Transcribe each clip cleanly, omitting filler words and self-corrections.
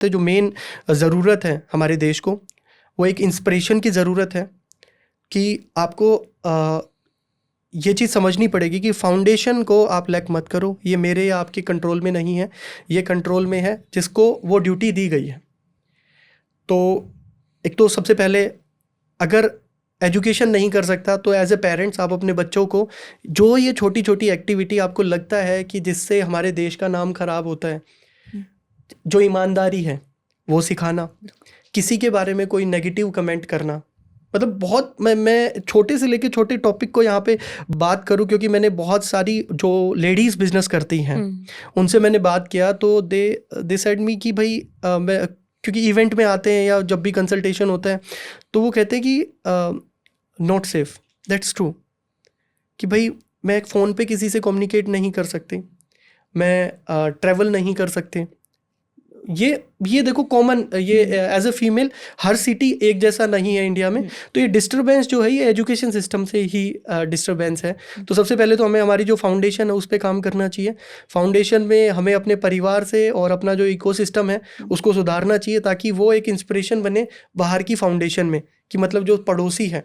तो जो मेन ज़रूरत है हमारे देश को, वो एक इंस्पिरेशन की ज़रूरत है कि आपको ये चीज़ समझनी पड़ेगी कि फाउंडेशन को आप लैक मत करो, ये मेरे या आपके कंट्रोल में नहीं है, ये कंट्रोल में है जिसको वो ड्यूटी दी गई है। तो एक तो सबसे पहले अगर एजुकेशन नहीं कर सकता तो एज ए पेरेंट्स आप अपने बच्चों को जो ये छोटी छोटी एक्टिविटी आपको लगता है कि जिससे हमारे देश का नाम खराब होता है, जो ईमानदारी है वो सिखाना, किसी के बारे में कोई नेगेटिव कमेंट करना, मतलब बहुत मैं छोटे से लेके छोटे टॉपिक को यहाँ पे बात करूँ क्योंकि मैंने बहुत सारी जो लेडीज़ बिजनेस करती हैं उनसे मैंने बात किया तो दे सेड मी कि भाई मैं क्योंकि इवेंट में आते हैं या जब भी कंसल्टेशन होता है तो वो कहते हैं कि नॉट सेफ, दैट्स ट्रू, कि भाई मैं एक फ़ोन पे किसी से कम्युनिकेट नहीं कर सकती, मैं ट्रैवल नहीं कर सकते। ये देखो कॉमन, ये एज अ फीमेल हर सिटी एक जैसा नहीं है इंडिया में, तो ये डिस्टरबेंस जो है ये एजुकेशन सिस्टम से ही डिस्टरबेंस है। तो सबसे पहले तो हमें हमारी जो फाउंडेशन है उस पर काम करना चाहिए। फाउंडेशन में हमें अपने परिवार से और अपना जो इकोसिस्टम है उसको सुधारना चाहिए ताकि वो एक इंस्पिरेशन बने बाहर की फाउंडेशन में, कि मतलब जो पड़ोसी है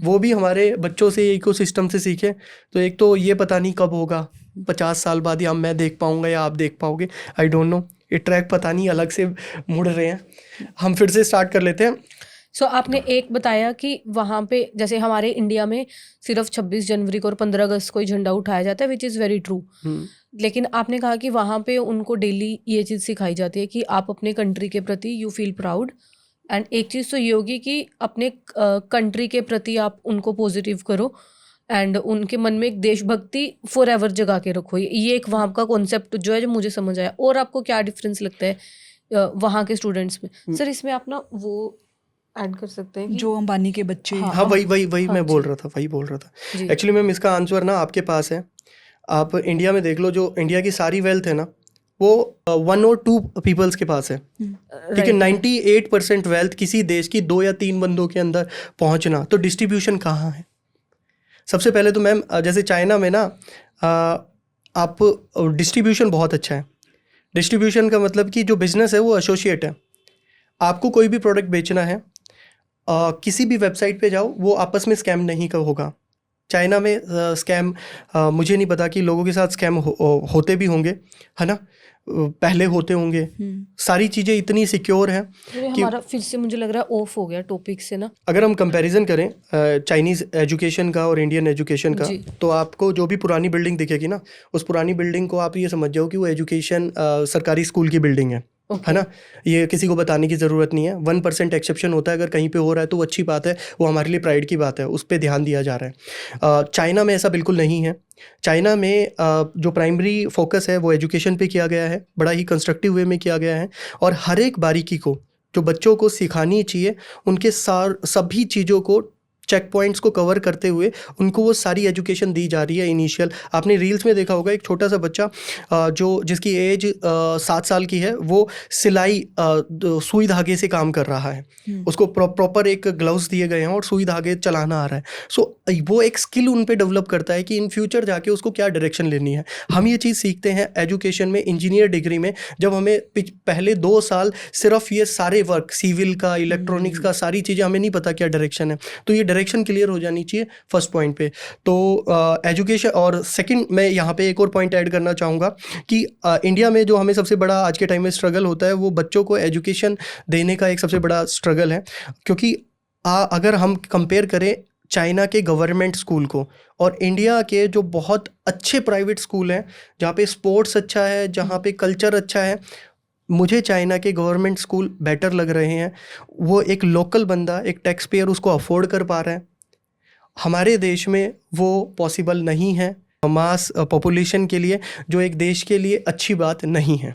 वो भी हमारे बच्चों से इकोसिस्टम से सीखे। तो एक तो ये पता नहीं कब होगा, 50 साल बाद या मैं देख पाऊंगा या आप देख पाओगे, आई डोंट नो, ये ट्रैक पता नहीं अलग से मुड़ रहे हैं। हम फिर से स्टार्ट कर लेते हैं। सो आपने एक बताया कि वहाँ पे जैसे हमारे इंडिया में सिर्फ 26 जनवरी को और 15 अगस्त को ही झंडा उठाया जाता है, विच इज़ वेरी ट्रू। लेकिन आपने कहा कि वहाँ पे उनको डेली ये चीज़ सिखाई जाती है कि आप अपने कंट्री के प्रति यू फील प्राउड, एंड एक चीज़ तो ये होगी कि अपने कंट्री के प्रति आप उनको पॉजिटिव करो एंड उनके मन में एक देशभक्ति फॉर एवर जगा के रखो। ये एक वहाँ का कॉन्सेप्ट जो है जो मुझे समझ आया। और आपको क्या डिफरेंस लगता है वहाँ के स्टूडेंट्स में? सर इसमें आप ना वो ऐड कर सकते हैं कि जो अंबानी के बच्चे। हाँ वही मैं बोल रहा था एक्चुअली मैम, इसका आंसर ना आपके पास है। आप इंडिया में देख लो, जो इंडिया की सारी वेल्थ है ना वो 1 और 2 पीपल्स के पास है, ठीक है। 98% वेल्थ किसी देश की 2 या 3 बंदों के अंदर पहुंचना, तो डिस्ट्रीब्यूशन कहाँ है? सबसे पहले तो मैम जैसे चाइना में ना आप डिस्ट्रीब्यूशन बहुत अच्छा है। डिस्ट्रीब्यूशन का मतलब कि जो बिज़नेस है वो एसोसिएट है। आपको कोई भी प्रोडक्ट बेचना है, किसी भी वेबसाइट पे जाओ, वो आपस में स्कैम नहीं का होगा। चाइना में स्कैम मुझे नहीं पता कि लोगों के साथ स्कैम होते भी होंगे, है ना, पहले होते होंगे। सारी चीज़ें इतनी सिक्योर हैं कि हमारा फिर से मुझे लग रहा है ऑफ हो गया टॉपिक से ना। अगर हम कंपैरिजन करें चाइनीज़ एजुकेशन का और इंडियन एजुकेशन का, तो आपको जो भी पुरानी बिल्डिंग दिखेगी ना, उस पुरानी बिल्डिंग को आप ये समझ जाओ कि वो एजुकेशन सरकारी स्कूल की बिल्डिंग है, है ना। ये किसी को बताने की ज़रूरत नहीं है। 1% एक्सेप्शन होता है, अगर कहीं पे हो रहा है तो वो अच्छी बात है, वो हमारे लिए प्राइड की बात है, उस पर ध्यान दिया जा रहा है। चाइना में ऐसा बिल्कुल नहीं है। चाइना में जो प्राइमरी फोकस है वो एजुकेशन पे किया गया है, बड़ा ही कंस्ट्रक्टिव वे में किया गया है, और हर एक बारीकी को जो बच्चों को सिखानी चाहिए, उनके सभी चीज़ों को चेक पॉइंट्स को कवर करते हुए उनको वो सारी एजुकेशन दी जा रही है इनिशियल। आपने रील्स में देखा होगा एक छोटा सा बच्चा जिसकी एज 7 साल की है, वो सिलाई सुई धागे से काम कर रहा है। उसको प्रॉपर एक ग्लव्स दिए गए हैं और सुई धागे चलाना आ रहा है। सो वो एक स्किल उन पे डेवलप करता है कि इन फ्यूचर जाके उसको क्या डायरेक्शन लेनी है। हम ये चीज़ सीखते हैं एजुकेशन में, इंजीनियर डिग्री में, जब हमें पहले 2 साल सिर्फ ये सारे वर्क, सिविल का, इलेक्ट्रॉनिक्स का, सारी चीज़ें हमें नहीं पता क्या डायरेक्शन है, तो ये डायरेक्शन क्लियर हो जानी चाहिए फर्स्ट पॉइंट पे। तो एजुकेशन, और सेकंड मैं यहाँ पे एक और पॉइंट ऐड करना चाहूँगा कि इंडिया में जो हमें सबसे बड़ा आज के टाइम में स्ट्रगल होता है वो बच्चों को एजुकेशन देने का एक सबसे बड़ा स्ट्रगल है। क्योंकि अगर हम कंपेयर करें चाइना के गवर्नमेंट स्कूल को और इंडिया के जो बहुत अच्छे प्राइवेट स्कूल हैं जहाँ पे स्पोर्ट्स अच्छा है, जहाँ पे कल्चर अच्छा है, मुझे चाइना के गवर्नमेंट स्कूल बेटर लग रहे हैं। वो एक लोकल बंदा, एक टैक्स पेयर उसको अफोर्ड कर पा रहा है। हमारे देश में वो पॉसिबल नहीं है, मास पॉपुलेशन के लिए, जो एक देश के लिए अच्छी बात नहीं है।